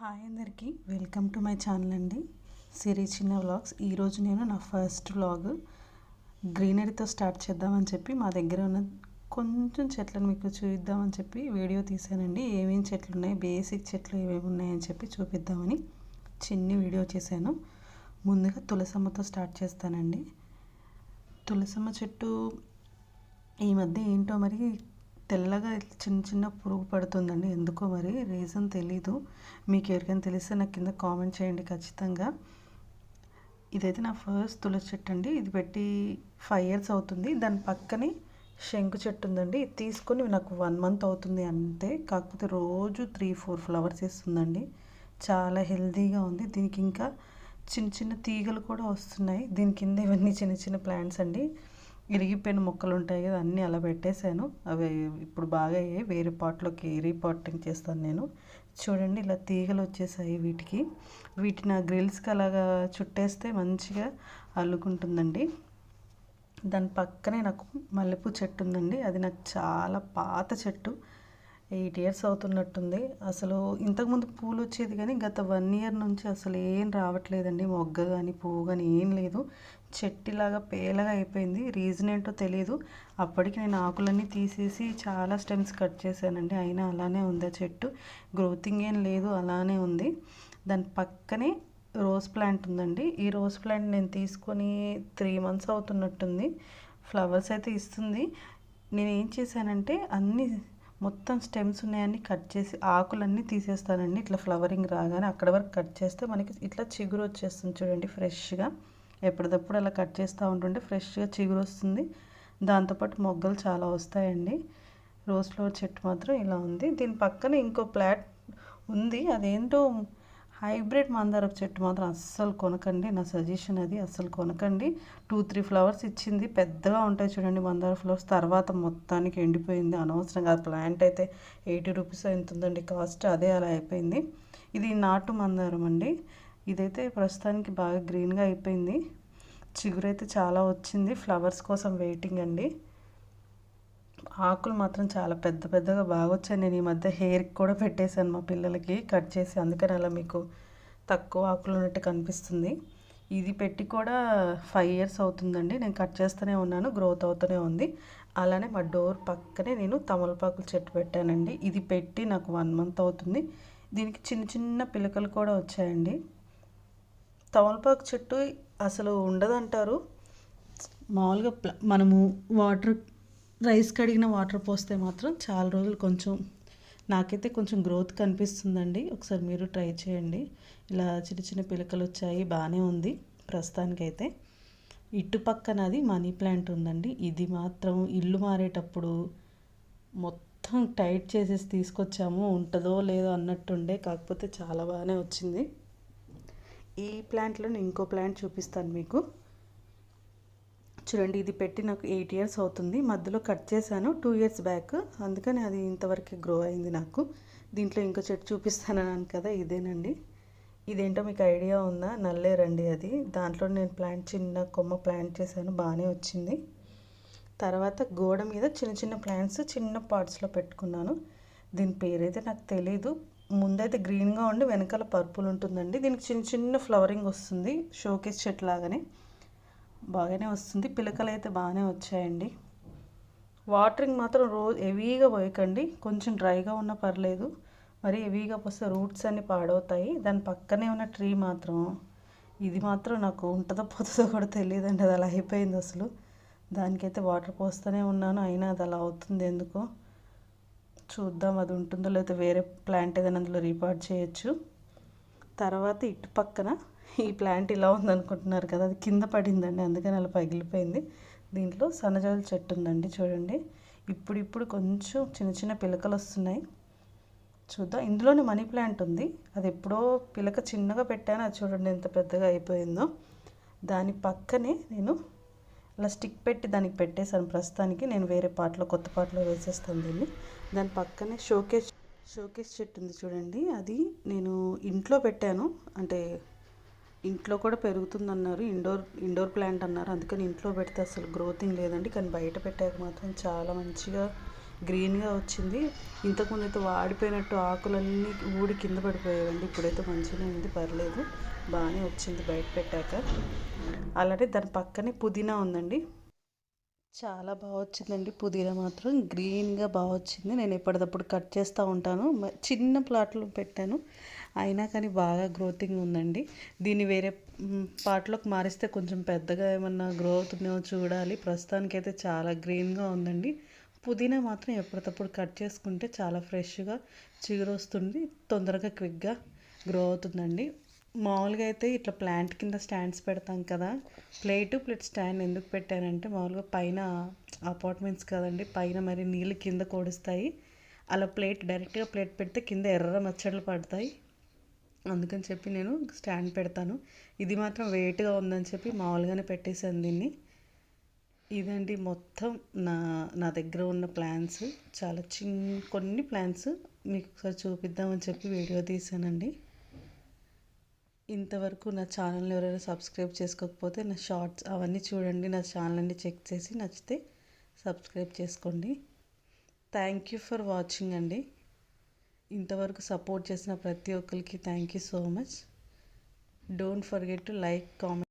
Hi అందరికీ welcome to my channel అండి సిరి చిన్న వ్లాగ్స్. ఈరోజు నేను నా ఫస్ట్ వ్లాగ్ గ్రీనరీతో స్టార్ట్ చేద్దామని చెప్పి మా దగ్గర ఉన్న కొంచెం చెట్లను మీకు చూపిద్దామని చెప్పి వీడియో తీసానండి. ఏమేమి చెట్లు ఉన్నాయి, బేసిక్ చెట్లు ఏమేమి ఉన్నాయని చెప్పి చూపిద్దామని చిన్ని వీడియో చేశాను. ముందుగా తులసమ్మతో స్టార్ట్ చేస్తానండి. తులసమ్మ చెట్టు ఈ మధ్య ఏంటో మరి తెల్లగా చిన్న చిన్న పురుగు పడుతుందండి. ఎందుకో మరి రీజన్ తెలీదు. మీకు ఎవరికైనా తెలిస్తే నాకు కింద కామెంట్ చేయండి ఖచ్చితంగా. ఇదైతే నా ఫస్ట్ తులసి చెట్టు అండి. ఇది పెట్టి 5 years అవుతుంది. దాని పక్కనే శంకు చెట్టు ఉందండి. ఇది తీసుకొని నాకు 1 month అవుతుంది అంతే. కాకపోతే రోజు 3-4 flowers ఇస్తుందండి. చాలా హెల్తీగా ఉంది. దీనికి ఇంకా చిన్న చిన్న తీగలు కూడా వస్తున్నాయి. దీని కింద ఇవన్నీ చిన్న చిన్న ప్లాంట్స్ అండి. ఇరిగిపోయిన మొక్కలు ఉంటాయి కదా, అన్నీ అలా పెట్టేశాను. అవి ఇప్పుడు బాగా అయ్యాయి. వేరే పాట్లోకి రీపాటింగ్ చేస్తాను నేను. చూడండి ఇలా తీగలు వచ్చేసాయి వీటిని ఆ గ్రిల్స్కి అలాగా చుట్టేస్తే మంచిగా అల్లుకుంటుందండి. దాని పక్కనే నాకు మల్లెపూ చెట్టు ఉందండి. అది నాకు చాలా పాత చెట్టు, 8 years అవుతున్నట్టుంది. అసలు ఇంతకుముందు పూలు వచ్చేది కానీ గత 1 year నుంచి అసలు ఏం రావట్లేదండి. మొగ్గ కానీ పువ్వు కానీ ఏం లేదు. చెట్టులాగా పేలగా అయిపోయింది. రీజన్ ఏంటో తెలియదు. అప్పటికి నేను ఆకులన్నీ తీసేసి చాలా స్టెమ్స్ కట్ చేశానండి. అయినా అలానే ఉంది ఆ చెట్టు. గ్రోతింగ్ ఏం లేదు, అలానే ఉంది. దాని పక్కనే రోజ్ ప్లాంట్ ఉందండి. ఈ రోజ్ ప్లాంట్ నేను తీసుకొని 3 months అవుతున్నట్టుంది. ఫ్లవర్స్ అయితే ఇస్తుంది. నేను ఏం చేశానంటే అన్నీ మొత్తం స్టెమ్స్ ఉన్నాయన్నీ కట్ చేసి ఆకులన్నీ తీసేస్తానండి. ఇట్లా ఫ్లవరింగ్ రాగానే అక్కడ వరకు కట్ చేస్తే మనకి ఇట్లా చిగురు వచ్చేస్తుంది చూడండి ఫ్రెష్గా. ఎప్పటికప్పుడు అలా కట్ చేస్తూ ఉంటుంటే ఫ్రెష్గా చిగురు వస్తుంది. దాంతోపాటు మొగ్గలు చాలా వస్తాయండి. రోజ్ ఫ్లవర్ చెట్టు మాత్రం ఇలా ఉంది. దీని పక్కన ఇంకో ప్లాట్ ఉంది. అదేంటో హైబ్రిడ్ మందారపు చెట్టు మాత్రం అస్సలు కొనకండి. నా సజెషన్ అది, అస్సలు కొనకండి. 2-3 flowers ఇచ్చింది. పెద్దగా ఉంటాయి చూడండి మందార ఫ్లవర్స్. తర్వాత మొత్తానికి ఎండిపోయింది. అనవసరంగా ఆ ప్లాంట్ అయితే 80 rupees ఎంత ఉందండి కాస్ట్. అదే అలా అయిపోయింది. ఇది నాటు మందారం అండి. ఇదైతే ప్రస్తుతానికి బాగా గ్రీన్గా అయిపోయింది. చిగురైతే చాలా వచ్చింది. ఫ్లవర్స్ కోసం వెయిటింగ్ అండి. ఆకులు మాత్రం చాలా పెద్ద పెద్దగా బాగా వచ్చాయి. నేను ఈ మధ్య హెయిర్కి కూడా పెట్టేశాను మా పిల్లలకి కట్ చేసి. అందుకని అలా మీకు తక్కువ ఆకులు ఉన్నట్టు కనిపిస్తుంది. ఇది పెట్టి కూడా 5 years అవుతుందండి. నేను కట్ చేస్తూనే ఉన్నాను, గ్రోత్ అవుతూనే ఉంది. అలానే మా డోర్ పక్కనే నేను తమలపాకుల చెట్టు పెట్టానండి. ఇది పెట్టి నాకు 1 month అవుతుంది. దీనికి చిన్న చిన్న పిలకలు కూడా వచ్చాయండి. తమలపాకు చెట్టు అసలు ఉండదంటారు. మామూలుగా మనము రైస్ కడిగిన వాటర్ పోస్తే మాత్రం చాలా రోజులు నాకైతే కొంచెం గ్రోత్ కనిపిస్తుందండి. ఒకసారి మీరు ట్రై చేయండి. ఇలా చిన్న చిన్న పిలకలు వచ్చాయి, బాగానే ఉంది ప్రస్తుతానికైతే. ఇటు పక్కన అది మనీ ప్లాంట్ ఉందండి. ఇది మాత్రం ఇల్లు మారేటప్పుడు మొత్తం టైట్ చేసేసి తీసుకొచ్చాము. ఉంటుందో లేదో అన్నట్టుండే, కాకపోతే చాలా బాగానే వచ్చింది. ఈ ప్లాంట్లో నేను ఇంకో ప్లాంట్ చూపిస్తాను మీకు. చూడండి, ఇది పెట్టి నాకు 8 years అవుతుంది. మధ్యలో కట్ చేశాను 2 years బ్యాక్. అందుకని అది ఇంతవరకు గ్రో అయింది నాకు. దీంట్లో ఇంకో చెట్టు చూపిస్తానన్నాను కదా, ఇదేనండి. ఇదేంటో మీకు ఐడియా ఉందా? నల్లేరండి అది. దాంట్లో నేను చిన్న కొమ్మ ప్లాంట్ చేశాను, బాగానే వచ్చింది. తర్వాత గోడ మీద చిన్న చిన్న ప్లాంట్స్ చిన్న పాట్స్లో పెట్టుకున్నాను. దీని పేరైతే నాకు తెలీదు. ముందైతే గ్రీన్గా ఉండి వెనకాల పర్పుల్ ఉంటుందండి. దీనికి చిన్న చిన్న ఫ్లవరింగ్ వస్తుంది, షోకేస్ చెట్టు లాగానే బాగానే వస్తుంది. పిలకలు అయితే బాగానే వచ్చాయండి. వాటరింగ్ మాత్రం రోజు హెవీగా పోయకండి. కొంచెం డ్రైగా ఉన్నా పర్లేదు. మరి హెవీగా పోస్తే రూట్స్ అన్నీ పాడవుతాయి. దాని పక్కనే ఉన్న ట్రీ మాత్రం, ఇది మాత్రం నాకు ఉంటుందో పోతుందో కూడా తెలియదండి. అది అలా అయిపోయింది అసలు. దానికైతే వాటర్ పోస్తూనే ఉన్నాను, అయినా అది అలా అవుతుంది ఎందుకో. చూద్దాం అది ఉంటుందో లేకపోతే వేరే ప్లాంట్ ఏదైనా అందులో రీపాట్ చేయొచ్చు. తర్వాత ఇటు పక్కన ఈ ప్లాంట్ ఇలా ఉందనుకుంటున్నారు కదా, అది కింద పడిందండి, అందుకని అలా పగిలిపోయింది. దీంట్లో సన్నజాజుల చెట్టు ఉందండి చూడండి. ఇప్పుడు కొంచెం చిన్న చిన్న పిలకలు వస్తున్నాయి. చూద్దాం. ఇందులోనే మనీ ప్లాంట్ ఉంది. అది ఎప్పుడో పిలక చిన్నగా పెట్టాను, అది చూడండి ఎంత పెద్దగా అయిపోయిందో. దాని పక్కనే నేను అలా స్టిక్ పెట్టి దానికి పెట్టేశాను. ప్రస్తుతానికి నేను వేరే కొత్త పాటలో వేసేస్తాను దీన్ని. దాని పక్కనే షోకేస్ చెట్టు ఉంది చూడండి. అది నేను ఇంట్లో పెట్టాను, అంటే ఇంట్లో కూడా పెరుగుతుందన్నారు. ఇండోర్ ప్లాంట్ అన్నారు. అందుకని ఇంట్లో పెడితే అసలు గ్రోతింగ్ లేదండి. కానీ బయట పెట్టాక మాత్రం చాలా మంచిగా గ్రీన్గా వచ్చింది. ఇంతకుముందు అయితే వాడిపోయినట్టు ఆకులన్నీ ఊడి కింద పడిపోయాయండి. ఇప్పుడైతే మంచిగానే ఉంది, పర్లేదు, బాగానే వచ్చింది బయట పెట్టాక. అలాగే దాని పక్కనే పుదీనా ఉందండి. చాలా బాగా వచ్చిందండి. పుదీనా మాత్రం గ్రీన్గా బాగా వచ్చింది. నేను ఎప్పటికప్పుడు కట్ చేస్తూ ఉంటాను. చిన్న ప్లాట్లో పెట్టాను, అయినా కానీ బాగా గ్రోతింగ్ ఉందండి. దీన్ని వేరే పార్ట్లోకి మారిస్తే కొంచెం పెద్దగా ఏమన్నా గ్రో అవుతుందేమో చూడాలి. ప్రస్తుతానికైతే చాలా గ్రీన్గా ఉందండి. పుదీనా మాత్రం ఎప్పటికప్పుడు కట్ చేసుకుంటే చాలా ఫ్రెష్గా చిగురు వస్తుంది, తొందరగా క్విక్గా గ్రో అవుతుందండి. మామూలుగా అయితే ఇట్లా ప్లాంట్ కింద స్టాండ్స్ పెడతాం కదా. ప్లేట్ స్టాండ్ ఎందుకు పెట్టానంటే, మామూలుగా పైన అపార్ట్మెంట్స్ కదండి, పైన మరి నీళ్ళు కింద కోడుస్తాయి. అలా డైరెక్ట్గా ప్లేట్ పెడితే కింద ఎర్ర మచ్చట్లు పడతాయి. అందుకని చెప్పి నేను స్టాండ్ పెడతాను. ఇది మాత్రం వెయిట్గా ఉందని చెప్పి మామూలుగానే పెట్టేశాను దీన్ని. ఇదండి మొత్తం నా నా దగ్గర ఉన్న ప్లాన్స్. చాలా కొన్ని ప్లాన్స్ మీకు ఒకసారి చూపిద్దామని చెప్పి వీడియో తీసానండి. ఇంతవరకు నా ఛానల్ని ఎవరైనా సబ్స్క్రైబ్ చేసుకోకపోతే నా షార్ట్స్ అవన్నీ చూడండి. నా ఛానల్ అన్ని చెక్ చేసి నచ్చితే సబ్స్క్రైబ్ చేసుకోండి. థ్యాంక్ యూ ఫర్ వాచింగ్ అండి. ఇంతవరకు సపోర్ట్ చేసిన ప్రతి ఒక్కరికి thank you so much. Don't forget to like, comment.